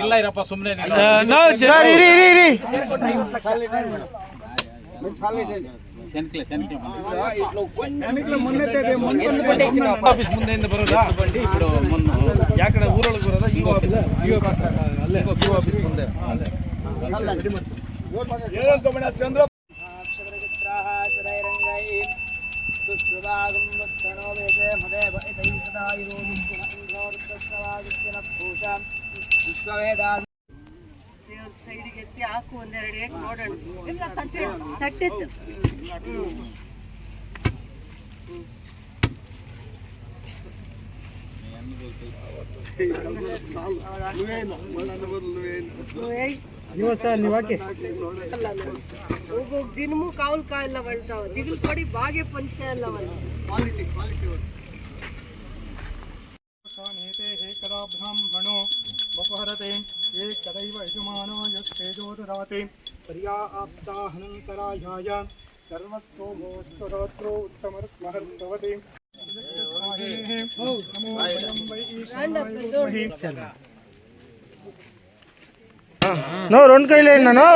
ಇಲ್ಲ ಇರಪ್ಪ ಸುಮ್ಮನೆ ಆಫೀಸ್ ಮುಂದೆಯಿಂದ ಬರೋದಾ ಬಂಡಿ ఇప్పుడు ಯಾಕಡೆ ಊರೊಳಗೆ ಬರೋದಾ ಈ ಆಫೀಸ್ ಅಲ್ಲೇ ಈ ಆಫೀಸ್ ಮುಂದೆ ಚಂದ್ರ ಸೈಡಿಗೆ ಎತ್ತಿ ಹಾಕು ಒಂದೆರಡು ಏಟ್ ನೋಡೋಣ ತಟ್ಟಿತ್ತು ದಿನಮೂ ಕಾವಲ್ ಕಾಯಲ್ಲ ಬಳ್ತಾವ ದಿಗಿಲ್ ಕೊಡಿ ಬಾಗೆ ಪಂಚ ಎಲ್ಲ ಬ್ರಾಹ್ಮಣೋ ಬಪಹರತೆ ಏ ಕದೈವ ಯಜಮಾನೋ ಯೇಜೋದರಾತೆ ಪರ್ಯಾ ಆಪ್ತಾಹನಂತರಾಯಾಯ ಸರ್ವಸ್ತೋಮೋಸ್ತರಾತ್ರೋ ಉತ್ತಮರ್ಮಹರ್ಭವತಿ ನೋ రెండు కైలే నో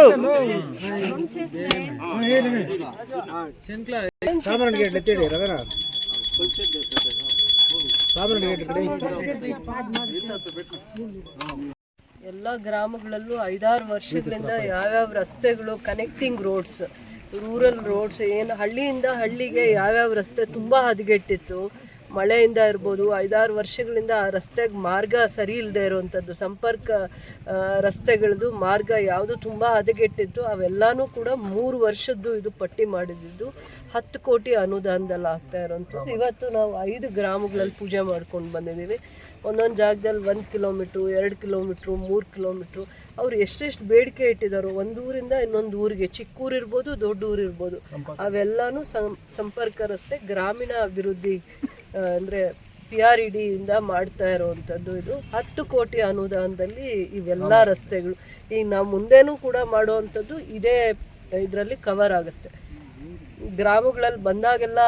సామరణ గేట్ ఎత్తేడి రవణ సామరణ గేట్ కಡೆ ಎಲ್ಲ ಗ್ರಾಮಗಳಲ್ಲೂ 5-6 ವರ್ಷಗಳಿಂದ ಯಾವ್ಯಾವ ರಸ್ತೆಗಳು ಕನೆಕ್ಟಿಂಗ್ ರೋಡ್ಸ್ ರೂರಲ್ ರೋಡ್ಸ್ ಏನು ಹಳ್ಳಿಯಿಂದ ಹಳ್ಳಿಗೆ ಯಾವ್ಯಾವ ರಸ್ತೆ ತುಂಬ ಹದಗೆಟ್ಟಿತ್ತು ಮಳೆಯಿಂದ ಇರ್ಬೋದು 5-6 ವರ್ಷಗಳಿಂದ ಆ ರಸ್ತೆಗೆ ಮಾರ್ಗ ಸರಿ ಇಲ್ಲದೆ ಇರುವಂಥದ್ದು ಸಂಪರ್ಕ ರಸ್ತೆಗಳದ್ದು ಮಾರ್ಗ ಯಾವುದು ತುಂಬ ಹದಗೆಟ್ಟಿತ್ತು ಅವೆಲ್ಲನೂ ಕೂಡ 3 ವರ್ಷದ್ದು ಇದು ಪಟ್ಟಿ ಮಾಡಿದ್ದು 10 ಕೋಟಿ ಅನುದಾನದಲ್ಲಿ ಆಗ್ತಾ ಇರೋಂಥದ್ದು. ಇವತ್ತು ನಾವು 5 ಗ್ರಾಮಗಳಲ್ಲಿ ಪೂಜೆ ಮಾಡ್ಕೊಂಡು ಬಂದಿದ್ದೀವಿ. ಒಂದೊಂದು ಜಾಗದಲ್ಲಿ 1 ಕಿಲೋಮೀಟ್ರು 2 ಕಿಲೋಮೀಟ್ರು 3 ಕಿಲೋಮೀಟ್ರು ಅವ್ರು ಎಷ್ಟೆಷ್ಟು ಬೇಡಿಕೆ ಇಟ್ಟಿದ್ದಾರೋ ಒಂದು ಊರಿಂದ ಇನ್ನೊಂದು ಊರಿಗೆ ಚಿಕ್ಕ ಊರು ಇರ್ಬೋದು ದೊಡ್ಡ ಊರು ಇರ್ಬೋದು ಅವೆಲ್ಲನೂ ಸಂಪರ್ಕ ರಸ್ತೆ ಗ್ರಾಮೀಣ ಅಭಿವೃದ್ಧಿ ಅಂದರೆ PRED ಇಂದ ಮಾಡ್ತಾ ಇರೋವಂಥದ್ದು. ಇದು 10 ಕೋಟಿ ಅನುದಾನದಲ್ಲಿ ಇವೆಲ್ಲ ರಸ್ತೆಗಳು ಈಗ ನಾವು ಮುಂದೆನೂ ಕೂಡ ಮಾಡುವಂಥದ್ದು ಇದೇ ಇದರಲ್ಲಿ ಕವರ್ ಆಗುತ್ತೆ. ಗ್ರಾಮಗಳಲ್ಲಿ ಬಂದಾಗೆಲ್ಲ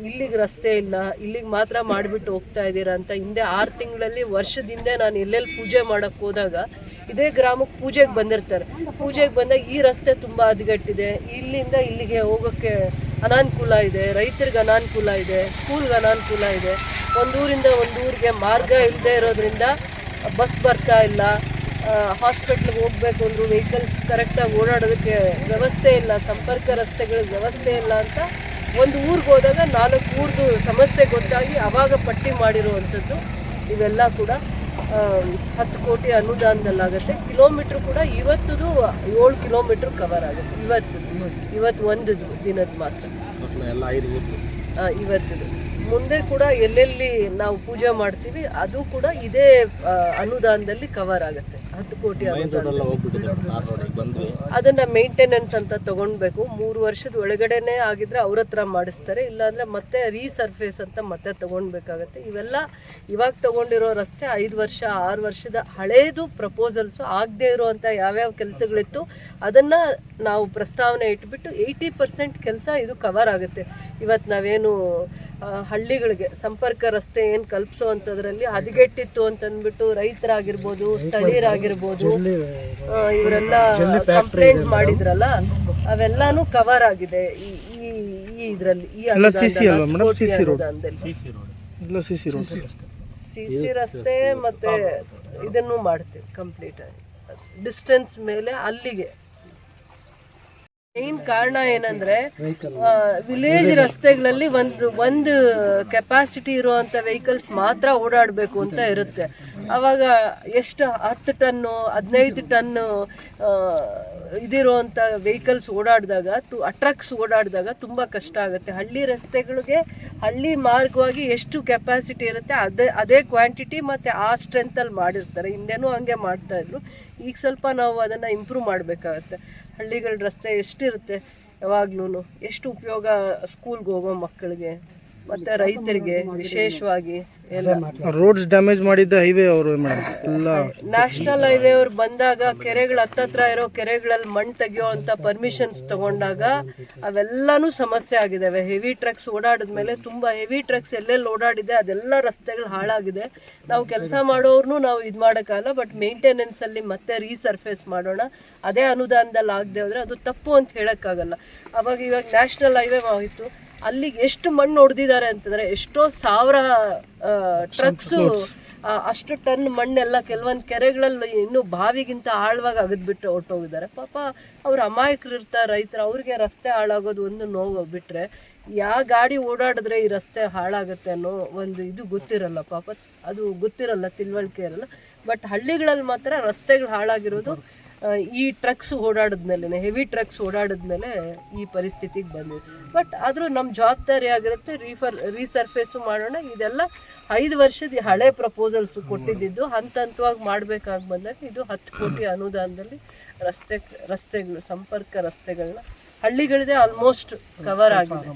ಇಲ್ಲಿಗೆ ರಸ್ತೆ ಇಲ್ಲ ಇಲ್ಲಿಗೆ ಮಾತ್ರ ಮಾಡಿಬಿಟ್ಟು ಹೋಗ್ತಾ ಇದ್ದೀರಾ ಅಂತ ಹಿಂದೆ 6 ತಿಂಗಳಲ್ಲಿ ವರ್ಷದಿಂದ ನಾನು ಎಲ್ಲೆಲ್ಲಿ ಪೂಜೆ ಮಾಡೋಕ್ಕೆ ಹೋದಾಗ ಇದೇ ಗ್ರಾಮಕ್ಕೆ ಪೂಜೆಗೆ ಬಂದಿರ್ತಾರೆ. ಪೂಜೆಗೆ ಬಂದಾಗ ಈ ರಸ್ತೆ ತುಂಬ ಹದಗೆಟ್ಟಿದೆ, ಇಲ್ಲಿಂದ ಇಲ್ಲಿಗೆ ಹೋಗೋಕ್ಕೆ ಅನಾನುಕೂಲ ಇದೆ, ರೈತರಿಗೆ ಅನಾನುಕೂಲ ಇದೆ, ಸ್ಕೂಲ್ಗೆ ಅನಾನುಕೂಲ ಇದೆ, ಒಂದೂರಿಂದ ಒಂದು ಊರಿಗೆ ಮಾರ್ಗ ಇಲ್ಲದೆ ಇರೋದ್ರಿಂದ ಬಸ್ ಬರ್ತಾ ಇಲ್ಲ, ಹಾಸ್ಪಿಟ್ಲಿಗೆ ಹೋಗಬೇಕು ಅಂದರೂ ವೆಹಿಕಲ್ಸ್ ಕರೆಕ್ಟಾಗಿ ಓಡಾಡೋದಕ್ಕೆ ವ್ಯವಸ್ಥೆ ಇಲ್ಲ, ಸಂಪರ್ಕ ರಸ್ತೆಗಳಿಗೆ ವ್ಯವಸ್ಥೆ ಇಲ್ಲ ಅಂತ ಒಂದು ಊರಿಗೆ ಹೋದಾಗ 4 ಊರ್ದು ಸಮಸ್ಯೆ ಗೊತ್ತಾಗಿ ಆವಾಗ ಪಟ್ಟಿ ಮಾಡಿರುವಂಥದ್ದು. ಇವೆಲ್ಲ ಕೂಡ 10 ಕೋಟಿ ಅನುದಾನದಲ್ಲಾಗುತ್ತೆ. ಕಿಲೋಮೀಟ್ರ್ ಕೂಡ ಇವತ್ತದು 7 ಕಿಲೋಮೀಟ್ರ್ ಕವರ್ ಆಗುತ್ತೆ. ಇವತ್ತು ಒಂದು ದಿನದ ಮಾತ್ರ ಇವತ್ತದು. ಮುಂದೆ ಕೂಡ ಎಲ್ಲೆಲ್ಲಿ ನಾವು ಪೂಜೆ ಮಾಡ್ತೀವಿ ಅದು ಕೂಡ ಇದೇ ಅನುದಾನದಲ್ಲಿ ಕವರ್ ಆಗುತ್ತೆ. 10 ಕೋಟಿ ಅದನ್ನ ಮೇಂಟೆನೆನ್ಸ್ ಅಂತ ತಗೊಳ್ಬೇಕು. 3 ವರ್ಷದ ಒಳಗಡೆನೆ ಆಗಿದ್ರೆ ಅವ್ರ ಹತ್ರ ಮಾಡಿಸ್ತಾರೆ, ಇಲ್ಲಾಂದ್ರೆ ಮತ್ತೆ ರೀಸರ್ಫೇಸ್ ಅಂತ ಮತ್ತೆ ತಗೊಳ್ಬೇಕಾಗತ್ತೆ. ಇವೆಲ್ಲ ಇವಾಗ ತಗೊಂಡಿರೋ ರಸ್ತೆ 5 ವರ್ಷ 6 ವರ್ಷದ ಹಳೇದು ಪ್ರಪೋಸಲ್ಸು ಆಗದೆ ಇರುವಂಥ ಯಾವ್ಯಾವ ಕೆಲಸಗಳಿತ್ತು ಅದನ್ನ ನಾವು ಪ್ರಸ್ತಾವನೆ ಇಟ್ಬಿಟ್ಟು 80% ಕೆಲಸ ಇದು ಕವರ್ ಆಗುತ್ತೆ. ಇವತ್ತು ನಾವೇನು ಹಳ್ಳಿಗಳಿಗೆ ಸಂಪರ್ಕ ರಸ್ತೆ ಏನು ಕಲ್ಪಿಸೋವಂಥದ್ರಲ್ಲಿ ಹದಗೆಟ್ಟಿತ್ತು ಅಂತಂದ್ಬಿಟ್ಟು ರೈತರಾಗಿರ್ಬೋದು ಸ್ಥಳೀಯರಾಗಿರ್ಬೋದು ಇವರೆಲ್ಲ ಕಂಪ್ಲೇಂಟ್ ಮಾಡಿದ್ರಲ್ಲ ಅವೆಲ್ಲಾನು ಕವರ್ ಆಗಿದೆ ಈ ಇದರಲ್ಲಿ. CC ರಸ್ತೆ ಮತ್ತೆ ಇದನ್ನು ಮಾಡ್ತೀವಿ ಕಂಪ್ಲೀಟ್ ಆಗಿ ಡಿಸ್ಟೆನ್ಸ್ ಮೇಲೆ ಅಲ್ಲಿಗೆ. ಮೇನ್ ಕಾರಣ ಏನಂದ್ರೆ ವಿಲೇಜ್ ರಸ್ತೆಗಳಲ್ಲಿ ಒಂದು ಕೆಪಾಸಿಟಿ ಇರುವಂತ ವೆಹಿಕಲ್ಸ್ ಮಾತ್ರ ಓಡಾಡಬೇಕು ಅಂತ ಇರುತ್ತೆ. ಅವಾಗ ಎಷ್ಟು 10 ಟನ್ನು 15 ಟನ್ನು ಇದಿರುವಂಥ ವೆಹಿಕಲ್ಸ್ ಓಡಾಡಿದಾಗ ಟ್ರಕ್ಸ್ ಓಡಾಡಿದಾಗ ತುಂಬ ಕಷ್ಟ ಆಗುತ್ತೆ. ಹಳ್ಳಿ ರಸ್ತೆಗಳಿಗೆ ಹಳ್ಳಿ ಮಾರ್ಗವಾಗಿ ಎಷ್ಟು ಕೆಪಾಸಿಟಿ ಇರುತ್ತೆ ಅದೇ ಕ್ವಾಂಟಿಟಿ ಮತ್ತು ಆ ಸ್ಟ್ರೆಂತಲ್ಲಿ ಮಾಡಿರ್ತಾರೆ. ಹಿಂದೆನೂ ಹಂಗೆ ಮಾಡ್ತಾಯಿದ್ರು. ಈಗ ಸ್ವಲ್ಪ ನಾವು ಅದನ್ನು ಇಂಪ್ರೂವ್ ಮಾಡಬೇಕಾಗತ್ತೆ. ಹಳ್ಳಿಗಳ ರಸ್ತೆ ಎಷ್ಟಿರುತ್ತೆ ಯಾವಾಗ್ಲೂ ಎಷ್ಟು ಉಪಯೋಗ ಸ್ಕೂಲ್ಗೆ ಹೋಗೋ ಮಕ್ಕಳಿಗೆ ಮತ್ತು ರೈತರಿಗೆ ವಿಶೇಷವಾಗಿ ಎಲ್ಲ ರೋಡ್ಸ್ ಡ್ಯಾಮೇಜ್ ಮಾಡಿದ್ದ ಹೈವೇ ಅವರು ಮೇಡಮ್ ಎಲ್ಲ ನ್ಯಾಷನಲ್ ಹೈವೇ ಅವ್ರು ಬಂದಾಗ ಕೆರೆಗಳ ಹತ್ತತ್ರ ಇರೋ ಕೆರೆಗಳಲ್ಲಿ ಮಣ್ಣು ತೆಗಿಯೋ ಅಂತ ಪರ್ಮಿಷನ್ಸ್ ತಗೊಂಡಾಗ ಅವೆಲ್ಲನೂ ಸಮಸ್ಯೆ ಆಗಿದ್ದಾವೆ. ಹೆವಿ ಟ್ರಕ್ಸ್ ಓಡಾಡಿದ್ಮೇಲೆ ತುಂಬ ಹೆವಿ ಟ್ರಕ್ಸ್ ಎಲ್ಲೆಲ್ಲಿ ಓಡಾಡಿದೆ ಅದೆಲ್ಲ ರಸ್ತೆಗಳು ಹಾಳಾಗಿದೆ. ನಾವು ಕೆಲಸ ಮಾಡೋರ್ನು ನಾವು ಇದು ಮಾಡೋಕ್ಕಾಗಲ್ಲ, ಬಟ್ ಮೇಂಟೆನೆನ್ಸಲ್ಲಿ ಮತ್ತೆ ರೀಸರ್ಫೇಸ್ ಮಾಡೋಣ. ಅದೇ ಅನುದಾನದಲ್ಲಿ ಆಗದೆ ಹೋದರೆ ಅದು ತಪ್ಪು ಅಂತ ಹೇಳೋಕ್ಕಾಗಲ್ಲ. ಇವಾಗ ನ್ಯಾಷನಲ್ ಹೈವೇ ಆಯಿತು, ಅಲ್ಲಿಗೆ ಎಷ್ಟು ಮಣ್ಣು ಹೊಡೆದಿದ್ದಾರೆ ಅಂತಂದರೆ ಎಷ್ಟೋ ಸಾವಿರ ಟ್ರಕ್ಸು ಅಷ್ಟು ಟನ್ ಮಣ್ಣೆಲ್ಲ ಕೆಲವೊಂದು ಕೆರೆಗಳಲ್ಲಿ ಇನ್ನೂ ಬಾವಿಗಿಂತ ಆಳವಾಗಿ ಅಗದ್ಬಿಟ್ಟು ಹೊರ್ಟೋಗಿದ್ದಾರೆ. ಪಾಪ ಅವ್ರು ಅಮಾಯಕರು ಇರ್ತಾರೆ, ರೈತರು, ಅವ್ರಿಗೆ ರಸ್ತೆ ಹಾಳಾಗೋದು ಒಂದು ನೋವು ಬಿಟ್ಟರೆ ಯಾವ ಗಾಡಿ ಓಡಾಡಿದ್ರೆ ಈ ರಸ್ತೆ ಹಾಳಾಗುತ್ತೆ ಅನ್ನೋ ಒಂದು ಇದು ಗೊತ್ತಿರಲ್ಲ. ಪಾಪ ಅದು ಗೊತ್ತಿರಲ್ಲ, ತಿಳುವಳಿಕೆ ಇರಲ್ಲ. ಬಟ್ ಹಳ್ಳಿಗಳಲ್ಲಿ ಮಾತ್ರ ರಸ್ತೆಗಳು ಹಾಳಾಗಿರೋದು ಈ ಟ್ರಕ್ಸ್ ಓಡಾಡಿದ್ಮೇಲೆ, ಹೆವಿ ಟ್ರಕ್ಸ್ ಓಡಾಡಿದ್ಮೇಲೆ ಈ ಪರಿಸ್ಥಿತಿಗೆ ಬಂದಿದೆ. ಬಟ್ ಆದರೂ ನಮ್ಮ ಜವಾಬ್ದಾರಿ ಆಗಿರುತ್ತೆ, ರೀಸರ್ಫೇಸು ಮಾಡೋಣ. ಇದೆಲ್ಲ 5 ವರ್ಷದ ಹಳೆ ಪ್ರಪೋಸಲ್ಸ್ ಕೊಟ್ಟಿದ್ದು ಹಂತ ಹಂತವಾಗಿ ಮಾಡಬೇಕಾಗಿ ಬಂದಾಗ ಇದು 10 ಕೋಟಿ ಅನುದಾನದಲ್ಲಿ ರಸ್ತೆಗಳು ಸಂಪರ್ಕ ರಸ್ತೆಗಳನ್ನ ಹಳ್ಳಿಗಳಿದೆ ಆಲ್ಮೋಸ್ಟ್ ಕವರ್ ಆಗಿದೆ.